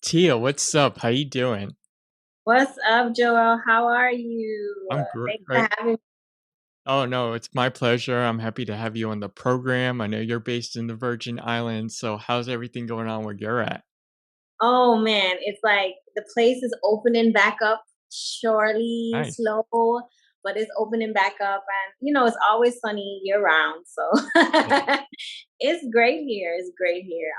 Tia, what's up? How you doing? What's up, Joel? How are you? I'm Thanks for great. having me. Oh no, it's my pleasure. I'm happy to have you on the program. I know you're based in the Virgin Islands, so how's everything going on where you're at? Oh man, it's like the place is opening back up surely, Nice. slow, but it's opening back up, and it's always sunny year round. So Yeah. it's great here. It's great here.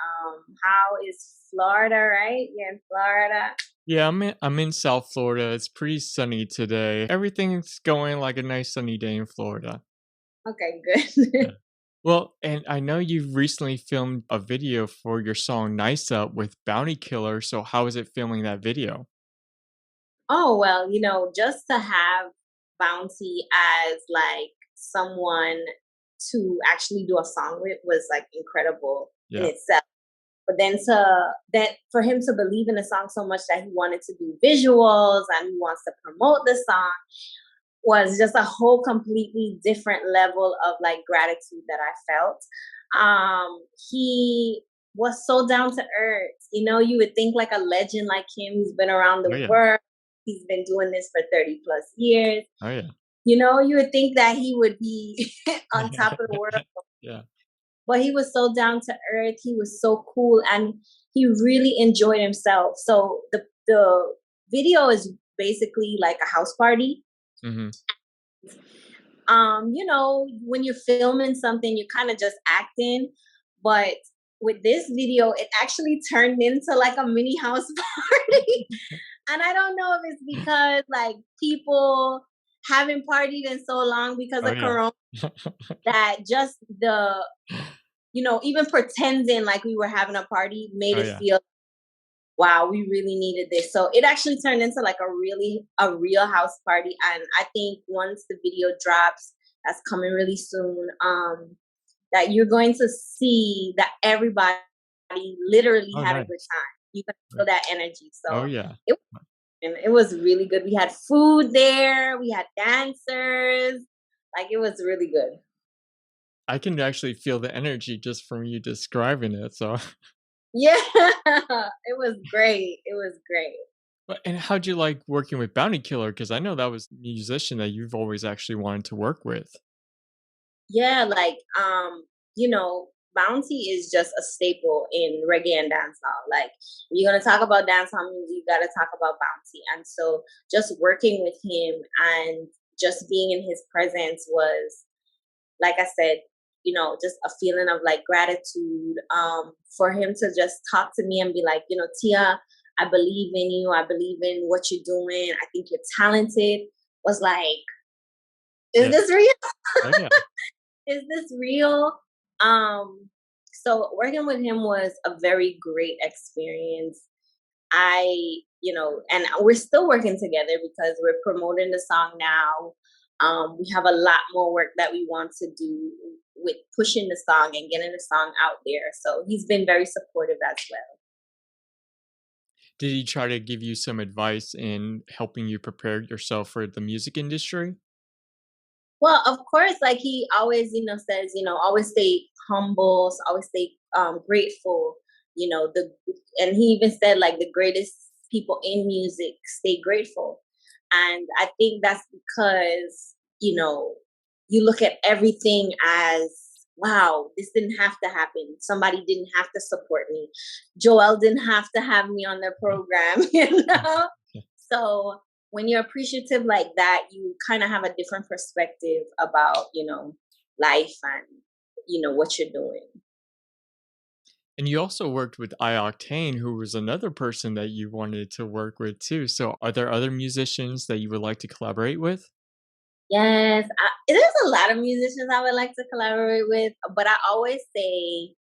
How is Florida? Right? You're in Florida. Yeah, I'm in South Florida. It's pretty sunny today. Everything's going like a nice sunny day in Florida. Okay, good. Yeah. Well, and I know you've recently filmed a video for your song Nice Up with Bounty Killer, so how is it filming that video? Oh, well, just to have Bounty as like someone to actually do a song with was like incredible in Yeah. itself. But then for him to believe in the song so much that he wanted to do visuals and he wants to promote the song was just a whole completely different level of like gratitude that I felt. He was so down to earth. You would think like a legend like him, he's been around Oh the yeah. world. He's been doing this for 30 plus years. Oh yeah. You would think that he would be on top of the world, Yeah. but he was so down to earth. He was so cool, and he really enjoyed himself. So the video is basically like a house party. Mhm. When you're filming something, you're kind of just acting, but with this video, it actually turned into like a mini house party. And I don't know if it's because like people haven't partied in so long because Oh of yeah. Corona that just even pretending like we were having a party made Oh it yeah. feel, wow, we really needed this. So it actually turned into like a real house party. And I think once the video drops, that's coming really soon, that you're going to see that everybody literally Oh had a good nice. time. You can Right. feel that energy. Oh So yeah. it and it was really good. We had food there, we had dancers, like it was really good. I can actually feel the energy just from you describing it, so Yeah, it was great. It was great. and how'd you like working with Bounty Killer? Because I know that was a musician that you've always actually wanted to work with. Yeah, like Bounty is just a staple in reggae and dancehall. Like if you're gonna talk about dancehall music, you gotta talk about Bounty. And so just working with him and just being in his presence was, like I said, just a feeling of like gratitude. For him to just talk to me and be like, Tia, I believe in you. I believe in what you're doing. I think you're talented. Was like, is Yeah. this real? Oh yeah. Is this real? Um, so working with him was a very great experience. And we're still working together because we're promoting the song now. We have a lot more work that we want to do with pushing the song and getting the song out there. So he's been very supportive as well. Did he try to give you some advice in helping you prepare yourself for the music industry? Well, of course, like he always, says, always stay humble, always stay grateful. And he even said like the greatest people in music stay grateful, and I think that's because you look at everything as, wow, this didn't have to happen. Somebody didn't have to support me. Joel didn't have to have me on their program, So when you're appreciative like that, you kind of have a different perspective about, life and, what you're doing. And you also worked with iOctane, who was another person that you wanted to work with too. So are there other musicians that you would like to collaborate with? Yes, there's a lot of musicians I would like to collaborate with, but I always say,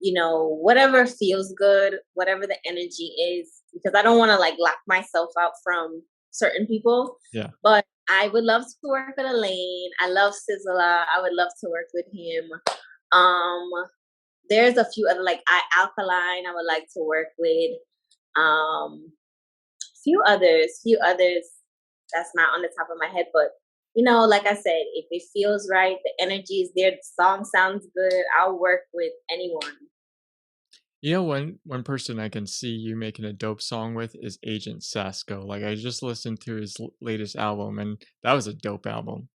whatever feels good, whatever the energy is, because I don't want to like lock myself out from certain people. Yeah. But I would love to work with Elaine. I love Sizzla. I would love to work with him. Um, there's a few other like Alkaline I would like to work with. Few others that's not on the top of my head, but like I said, if it feels right, the energy is there, the song sounds good, I'll work with anyone. You know, one person I can see you making a dope song with is Agent Sasco. Like, I just listened to his latest album, and that was a dope album.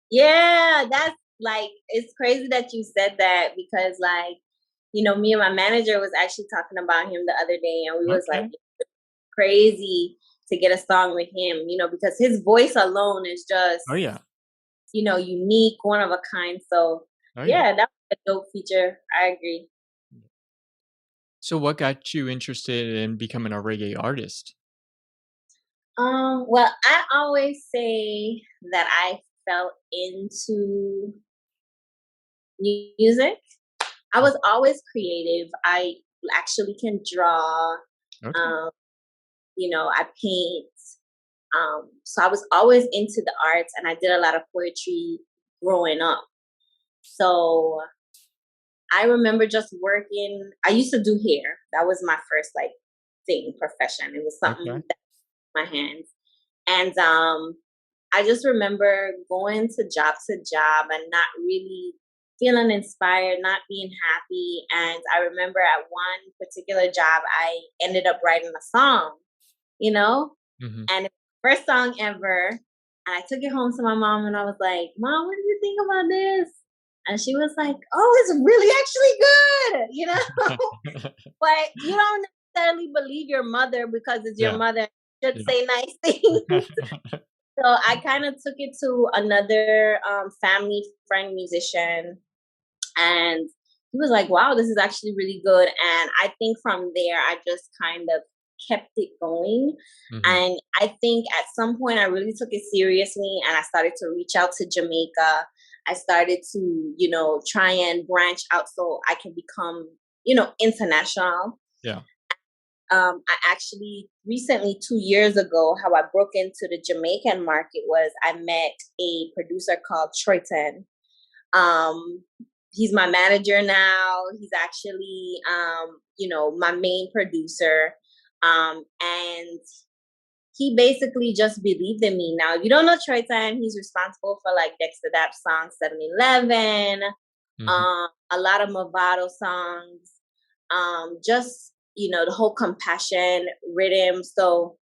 Yeah, that's like it's crazy that you said that because like, me and my manager was actually talking about him the other day and we was like Okay. crazy to get a song with him, because his voice alone is just, Oh yeah. unique, one of a kind. So Oh yeah. yeah, that was a dope feature. I agree. So, what got you interested in becoming a reggae artist? Well, I always say that I fell into music. I was always creative. I actually can draw. Okay. Um, I paint. So I was always into the arts, and I did a lot of poetry growing up. So I remember just working. I used to do hair. That was my first like thing, profession. It was Okay. something that my hands. And I just remember going to job and not really feeling inspired, not being happy. And I remember at one particular job, I ended up writing a song, you know, Hmm. and it's the first song ever. And I took it home to my mom and I was like, Mom, what do you think about this? And she was like, oh, it's really actually good, but you don't necessarily believe your mother because it's your Yeah. mother. You should Yeah. say nice things. So I kind of took it to another family friend musician, and he was like, "Wow, this is actually really good." And I think from there, I just kind of kept it going. Hmm. And I think at some point, I really took it seriously, and I started to reach out to Jamaica. I started to, try and branch out so I can become, international. Yeah. I actually recently, 2 years ago, how I broke into the Jamaican market was I met a producer called Troyton. Um, he's my manager now. He's actually, my main producer. And he basically just believed in me. Now, if you don't know Troyton, he's responsible for like Dexter Dapp songs, 7-Eleven, Hmm. a lot of Movado songs, just the whole compassion rhythm. So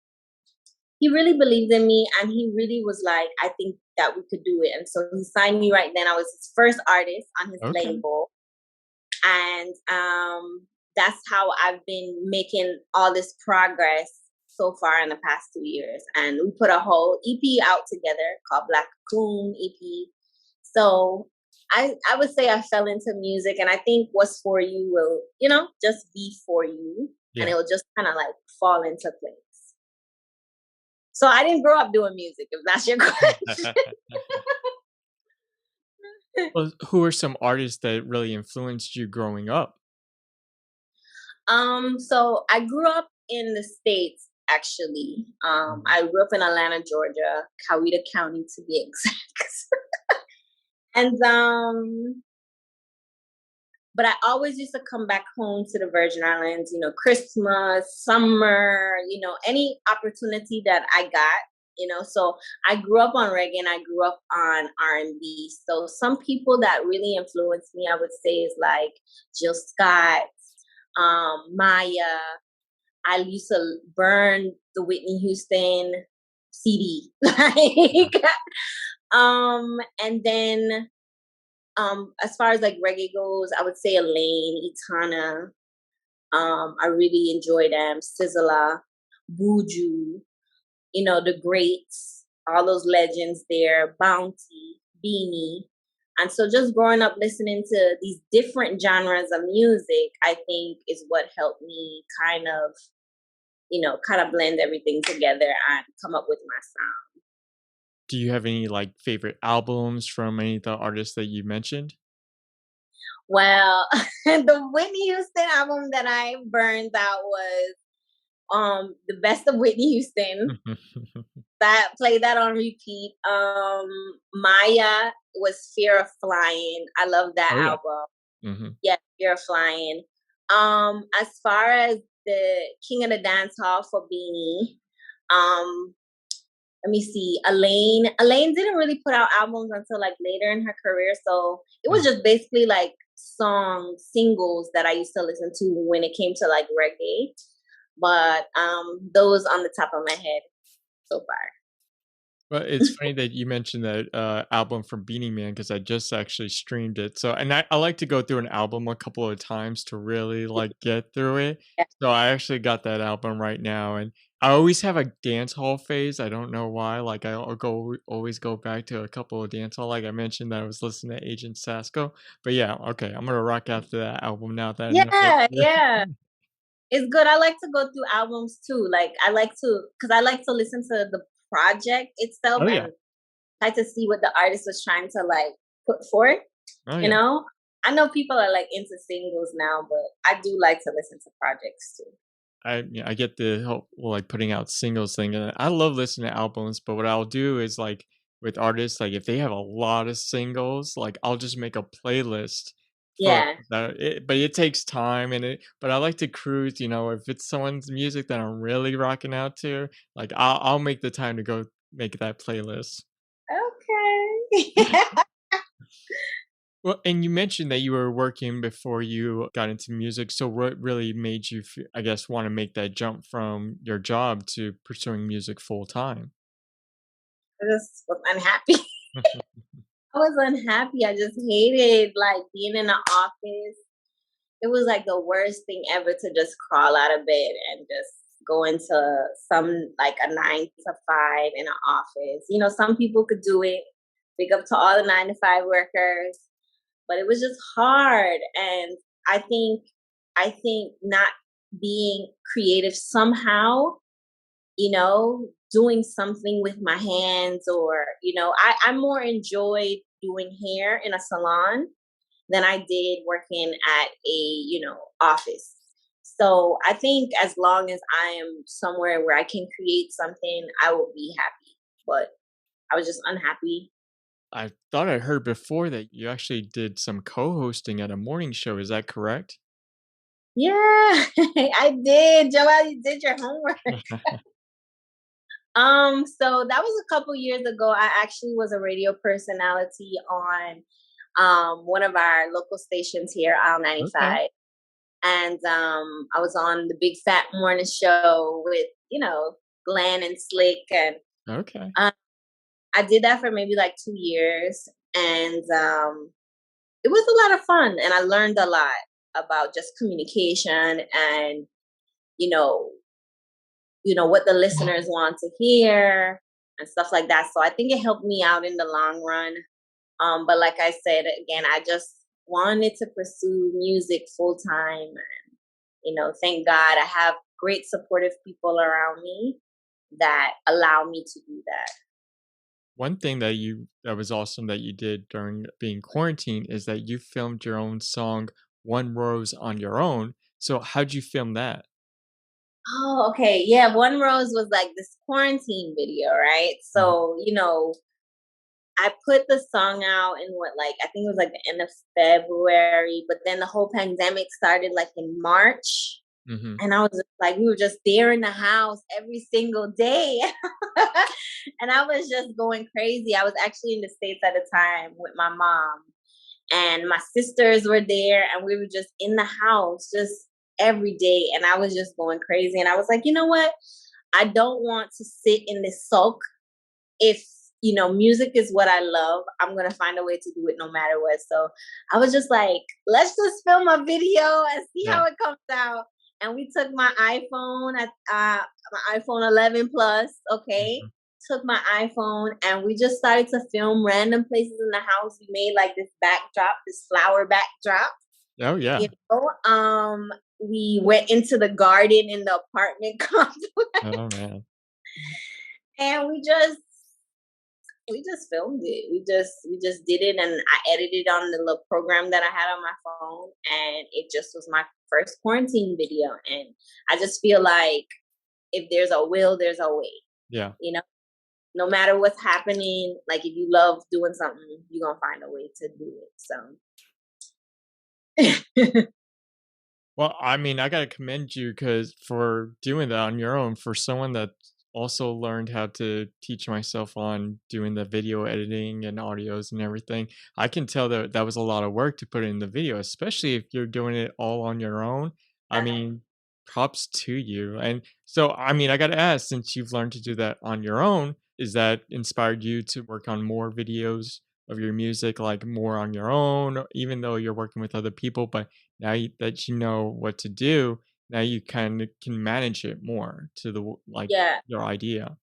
he really believed in me, and he really was like, I think that we could do it. And so he signed me right then. I was his first artist on his Okay. label, and that's how I've been making all this progress so far in the past 2 years. And we put a whole EP out together called Black Cocoon EP. So I would say I fell into music, and I think what's for you will, just be for you, and Yeah. it will just kind of like fall into place. So I didn't grow up doing music, if that's your question. Well, who are some artists that really influenced you growing up? So I grew up in the States actually. Mhm. I grew up in Atlanta, Georgia, Coweta County to be exact. And but I always used to come back home to the Virgin Islands, Christmas, summer, any opportunity that I got, So I grew up on reggae and I grew up on R&B. So some people that really influenced me, I would say, is like Jill Scott, Maya. I used to burn the Whitney Houston CD, Yeah. like, and then as far as like reggae goes, I would say Elaine, Itana. I really enjoy them. Sizzla, Buju, the greats, all those legends there, Bounty, Beanie. And so just growing up listening to these different genres of music, I think is what helped me kind of blend everything together and come up with my sound. Do you have any like favorite albums from any of the artists that you mentioned? Well, the Whitney Houston album that I burned out was the best of Whitney Houston. That played that on repeat. Maya was Fear of Flying. I love that Oh yeah. album. Mhm. Yeah, Fear of Flying. As far as the King of the Dance Hall for Beanie, um, let me see. Elaine didn't really put out albums until like later in her career, so it was Mhm. just basically like singles that I used to listen to when it came to like reggae. But those on the top of my head so far. Well, it's funny that you mentioned that, album from Beanie Man because I just actually streamed it. So and I like to go through an album a couple of times to really, like, get through it. Yeah. So I actually got that album right now, and I always have a dance hall phase, I don't know why, like, I'll go always go back to a couple of dance hall, like I mentioned that I was listening to Agent Sasco. But yeah, okay, I'm gonna rock out to that album now that I know it. Yeah, Yeah. yeah. It's good. I like to go through albums too. Like I like to, because I like to listen to the project itself Oh, yeah. and try to see what the artist was trying to like put forth. Oh, You yeah. know, I know people are like into singles now, but I do like to listen to projects too. I get the whole like putting out singles thing, and I love listening to albums. But what I'll do is like with artists, like if they have a lot of singles, like I'll just make a playlist for Yeah. that. But it takes time, and it. But I like to cruise. If it's someone's music that I'm really rocking out to, like I'll make the time to go make that playlist. Okay. Well, and you mentioned that you were working before you got into music. So, what really made you, I guess, want to make that jump from your job to pursuing music full time? I just was unhappy. I was unhappy. I just hated like being in the office. It was like the worst thing ever to just crawl out of bed and just go into some like a 9 to 5 in an office. Some people could do it. Big up to all the 9 to 5 workers, but it was just hard. And I think, not being creative somehow, doing something with my hands, or I more enjoyed doing hair in a salon than I did working at a office. So I think as long as I am somewhere where I can create something, I will be happy. But I was just unhappy. I thought I heard before that you actually did some co-hosting at a morning show. Is that correct? Yeah, I did. Joelle, you did your homework. So that was a couple years ago. I actually was a radio personality on one of our local stations here, Aisle Okay. 95. And I was on the Big Fat Morning Show with, Glenn and Slick. And Okay. um, I did that for maybe like 2 years. And it was a lot of fun. And I learned a lot about just communication and, you know, what the listeners want to hear and stuff like that. So I think it helped me out in the long run. But like I said, again, I just wanted to pursue music full time. Thank God I have great supportive people around me that allow me to do that. One thing that was awesome that you did during being quarantined is that you filmed your own song One Rose on your own. So how'd you film that? Oh, okay. Yeah, One Rose was like this quarantine video, right? Mhm. So, I put the song out in I think it was like the end of February, but then the whole pandemic started like in March. Mhm. And I was just like, we were just there in the house every single day. And I was just going crazy. I was actually in the States at the time with my mom, and my sisters were there, and we were just in the house just every day. And I was just going crazy. And I was like, you know what? I don't want to sit in this sulk. If music is what I love, I'm gonna find a way to do it no matter what. So I was just like, let's just film a video and see Yeah. how it comes out. And we took my iPhone at my iPhone 11 Plus. Okay, Mhm. took my iPhone and we just started to film random places in the house. We made like this backdrop, this flower backdrop. Oh, You yeah. know, we went into the garden in the apartment complex, Oh, man. and we just filmed it. We just did it, and I edited on the little program that I had on my phone, and it just was my first quarantine video. And I just feel like if there's a will, there's a way. Yeah. You know, no matter what's happening, like if you love doing something, you're gonna find a way to do it. So Well, I mean, I gotta commend you because for doing that on your own, for someone that also learned how to teach myself on doing the video editing and audios and everything. I can tell that that was a lot of work to put in the video, especially if you're doing it all on your own. I mean, props to you. And so, I mean, I got to ask, since you've learned to do that on your own, is that inspired you to work on more videos of your music, like more on your own, even though you're working with other people? But now that you know what to do, now you kind of can manage it more to like Yeah, your idea.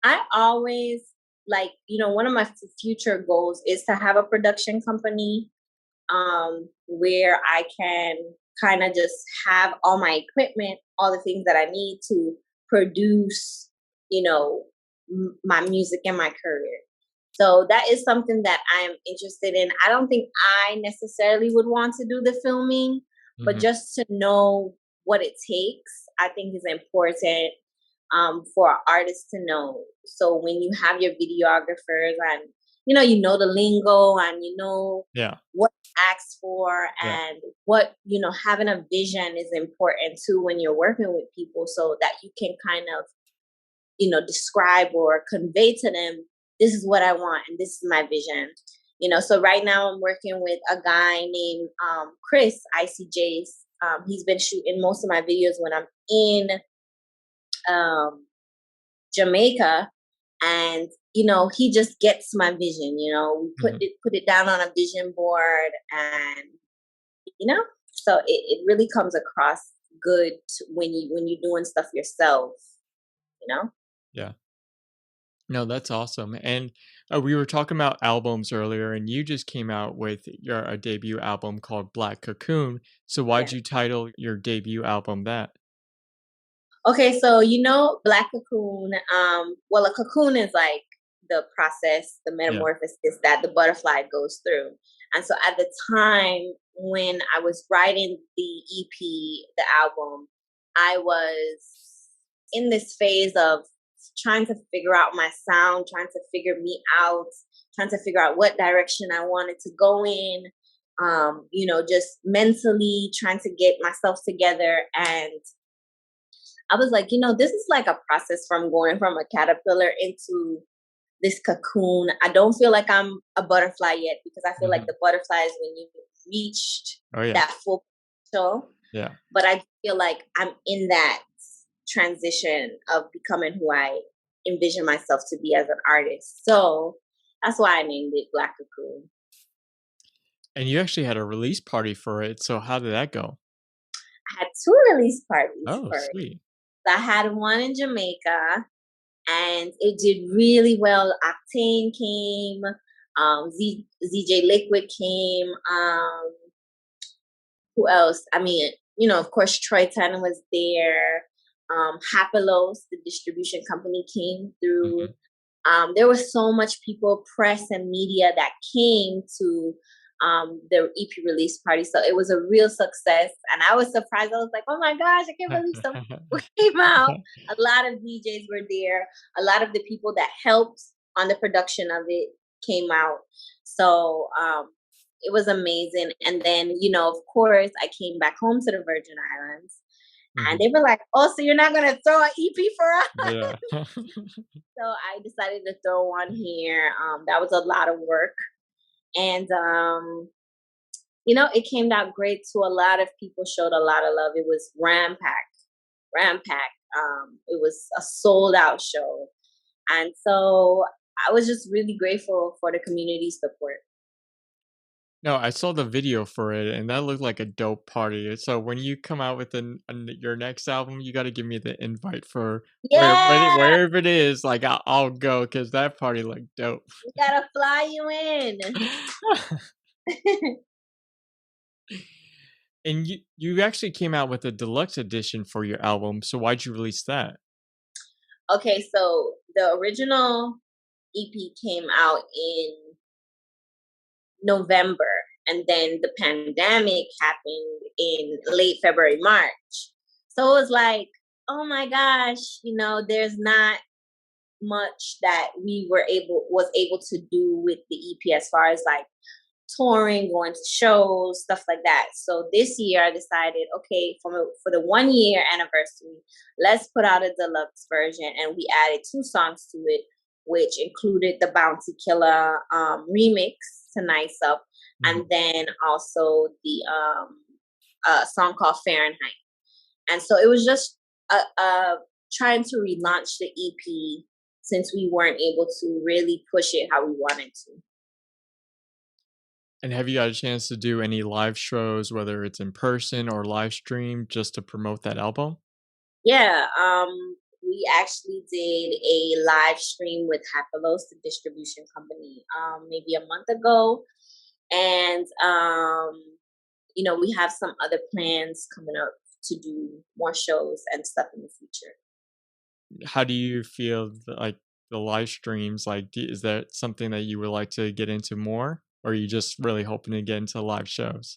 I always like, one of my future goals is to have a production company where I can kind of just have all my equipment, all the things that I need to produce, you know, my music and my career. So that is something that I'm interested in. I don't think I necessarily would want to do the filming, but Mhm. just to know what it takes, I think is important for artists to know. So when you have your videographers and you know the lingo and you know Yeah, what to ask for yeah, and what having a vision is important too when you're working with people so that you can kind of describe or convey to them this is what I want and this is my vision. So right now I'm working with a guy named Chris ICJs. He's been shooting most of my videos when I'm in um, Jamaica, and he just gets my vision. We mhm. put it down on a vision board, and so it really comes across good when you're doing stuff yourself. You know. Yeah. No, that's awesome. And we were talking about albums earlier, and you just came out with your a debut album called Black Cocoon. So why'd Yeah. you title your debut album that? Okay, so Black Cocoon. Well, a cocoon is like the process, the Yeah. metamorphosis that the butterfly goes through. And so at the time when I was writing the EP, the album, I was in this phase of trying to figure out my sound, trying to figure me out, trying to figure out what direction I wanted to go in. Just mentally trying to get myself together, and I was like, this is like a process from going from a caterpillar into this cocoon. I don't feel like I'm a butterfly yet because I feel like Mhm. the butterfly is when you reached Oh yeah. that full potential. Yeah. But I feel like I'm in that transition of becoming who I envision myself to be as an artist. So that's why I named it Black Cocoon. And you actually had a release party for it. So how did that go? I had two release parties Oh, for it. sweet. I had one in Jamaica and it did really well. Octane came, ZJ Liquid came. Who else? I mean, of course, Troy Tan was there. Hapelos, the distribution company, came through. Mhm. There was so much people, press and media that came to the EP release party. So it was a real success. And I was surprised. I was like, oh my gosh, I can't believe some people came out. A lot of DJs were there. A lot of the people that helped on the production of it came out. So it was amazing. And then, of course, I came back home to the Virgin Islands. And Mhm. they were like, oh, so you're not going to throw an EP for us? Yeah. So I decided to throw one here. That was a lot of work. And, it came out great too. A lot of people showed a lot of love. It was ram-packed. It was a sold out show. And so I was just really grateful for the community support. No, I saw the video for it, and that looked like a dope party. So when you come out with your next album, you got to give me the invite for Yeah, wherever it is. Like I'll go because that party looked dope. we gotta fly you in. And you actually came out with a deluxe edition for your album. So why'd you release that? Okay, so the original EP came out in November, and then the pandemic happened in late February, March. So it was like, oh my gosh, there's not much that we was able to do with the EP as far as like touring, going to shows, stuff like that. So this year I decided, okay, for the 1 year anniversary, let's put out a deluxe version, and we added 2 songs to it, which included the Bounty Killer remix to Nice Up, and Mhm. then also the song called Fahrenheit. And so it was just trying to relaunch the EP since we weren't able to really push it how we wanted to. And have you got a chance to do any live shows, whether it's in person or live stream, just to promote that album? Yeah, we actually did a live stream with Hapalos, the distribution company, maybe a month ago, and we have some other plans coming up to do more shows and stuff in the future. How do you feel like the live streams? Like, is that something that you would like to get into more, or are you just really hoping to get into live shows?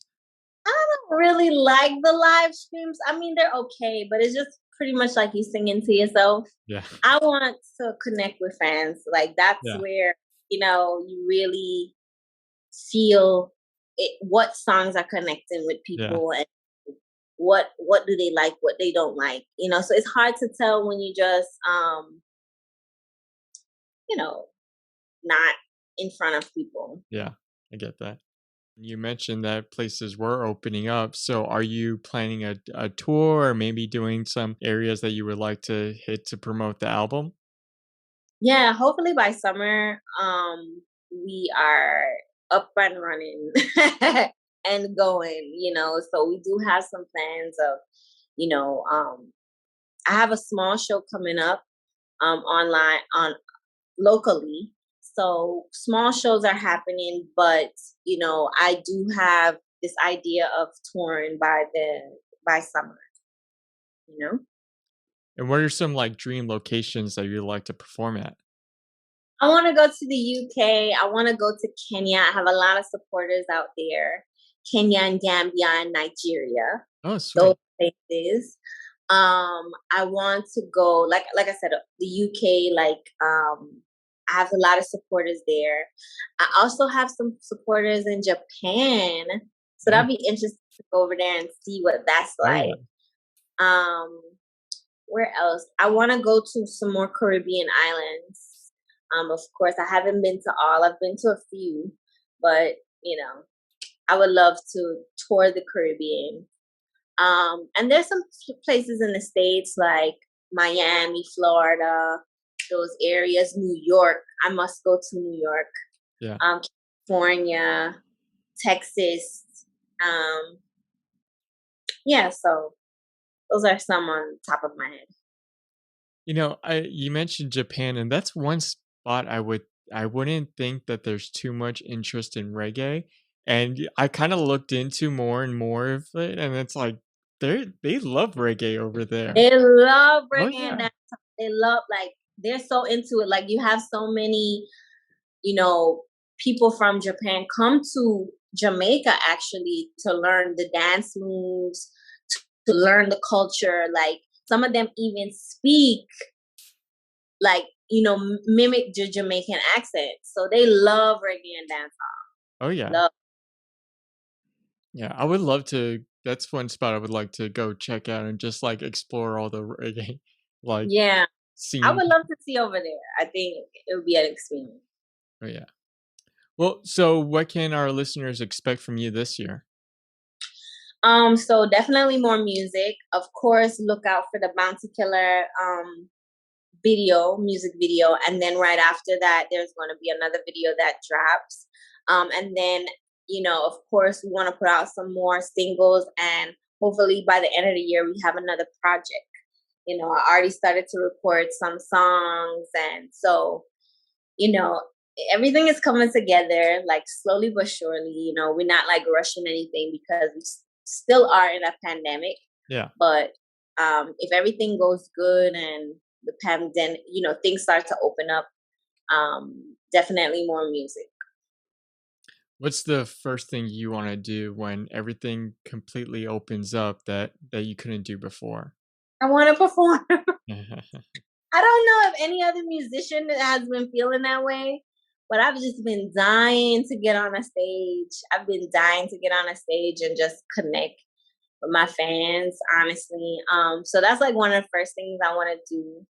I don't really like the live streams. I mean, they're okay, but it's just pretty much like you singing to yourself. Yeah, I want to connect with fans. Like that's yeah, where you really feel what songs are connecting with yeah. people, and what do they like, what they don't like. So it's hard to tell when you just you know not in front of people. Yeah, I get that. You mentioned that places were opening up. So are you planning a tour or maybe doing some areas that you would like to hit to promote the album? Yeah, hopefully by summer, we are up and running and going. So we do have some plans of, you know, um, I have a small show coming up online on locally. So small shows are happening, but I do have this idea of touring by summer, you know. And what are some like dream locations that you'd like to perform at? I want to go to the UK. I want to go to Kenya. I have a lot of supporters out there. Kenya and Gambia and Nigeria. Oh, Those sweet. places. I want to go like I said, the UK. I have a lot of supporters there. I also have some supporters in Japan, so Oh, that'll be interesting to go over there and see what that's oh yeah. like. Um, where else? I want to go to some more Caribbean islands. Of course, I haven't been to all. I've been to a few, but I would love to tour the Caribbean. And there's some places in the States like Miami, Florida, those areas, New York. I must go to New York, Yeah. California, Texas. Um, yeah, so those are some on top of my head. You mentioned Japan, and that's one spot I wouldn't think that there's too much interest in reggae. And I kind of looked into more and more of it, and it's like they love reggae over there. They love Oh reggae and yeah. dance. They love they're so into it. Like you have so many, you know, people from Japan come to Jamaica actually to learn the dance moves, to learn the culture. Like some of them even speak mimic the Jamaican accent. So they love reggae and dance. Oh yeah. Love. Yeah. I would love to. That's one spot I would like to go check out and just like explore all the reggae like Yeah. I scene. would love to see over there. I think it would be an experience. Oh yeah. Well, so what can our listeners expect from you this year? So definitely more music. Of course, look out for the Bounty Killer music video, and then right after that, there's going to be another video that drops. And then, of course, we want to put out some more singles, and hopefully by the end of the year, we have another project. I already started to record some songs, and so you know, everything is coming together like slowly but surely. We're not like rushing anything because we still are in a pandemic. Yeah. But if everything goes good and the pandemic, things start to open up, definitely more music. What's the first thing you want to do when everything completely opens up that you couldn't do before? I want to perform. I don't know if any other musician has been feeling that way, but I've just been dying to get on a stage. I've been dying to get on a stage and just connect with my fans, honestly. So that's like one of the first things I want to do.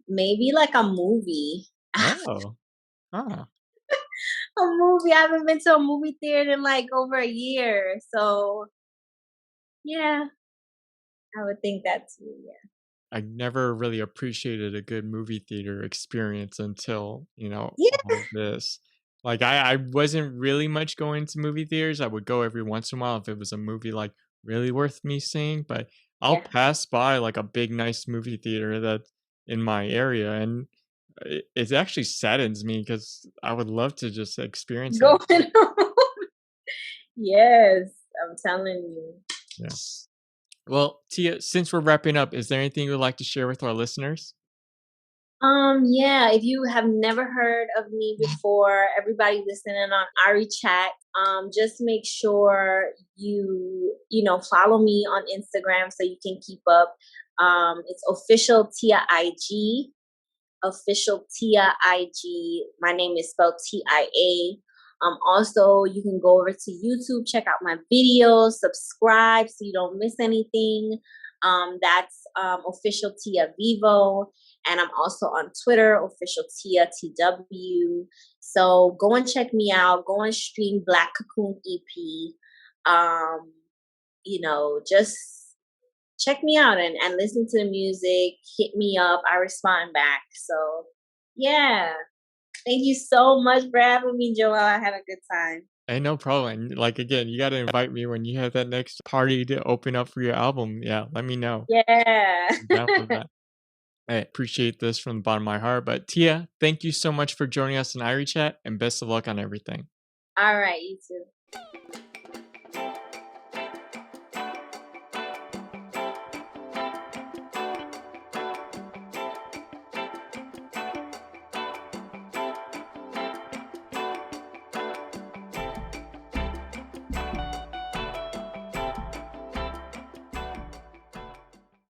Maybe like a movie. Oh, huh. A movie. I haven't been to a movie theater in like over a year. So yeah, I would think that too. Yeah. I never really appreciated a good movie theater experience until, Yeah. all of this. Like I wasn't really much going to movie theaters. I would go every once in a while if it was a movie like really worth me seeing, but I'll Yeah. pass by like a big nice movie theater that's in my area, and it actually saddens me because I would love to just experience that. Going on. Yes, I'm telling you. Yeah. Well, Tia, since we're wrapping up, is there anything you'd like to share with our listeners? Yeah, if you have never heard of me before, everybody listening on Irie Chat, just make sure follow me on Instagram so you can keep up. It's official Tia IG, official Tia IG. My name is spelled TIA. Also, you can go over to YouTube, check out my videos, subscribe so you don't miss anything. That's official Tia Vivo. And I'm also on Twitter, official Tia TW. So go and check me out. Go and stream Black Cocoon EP. Just check me out and listen to the music. Hit me up. I respond back. So yeah. Thank you so much for having me, Joelle. I had a good time. And no problem. Like again, you gotta invite me when you have that next party to open up for your album. Yeah, let me know. Yeah. I'm down for that. I appreciate this from the bottom of my heart. But Tia, thank you so much for joining us in Irie Chat, and best of luck on everything. All right, you too.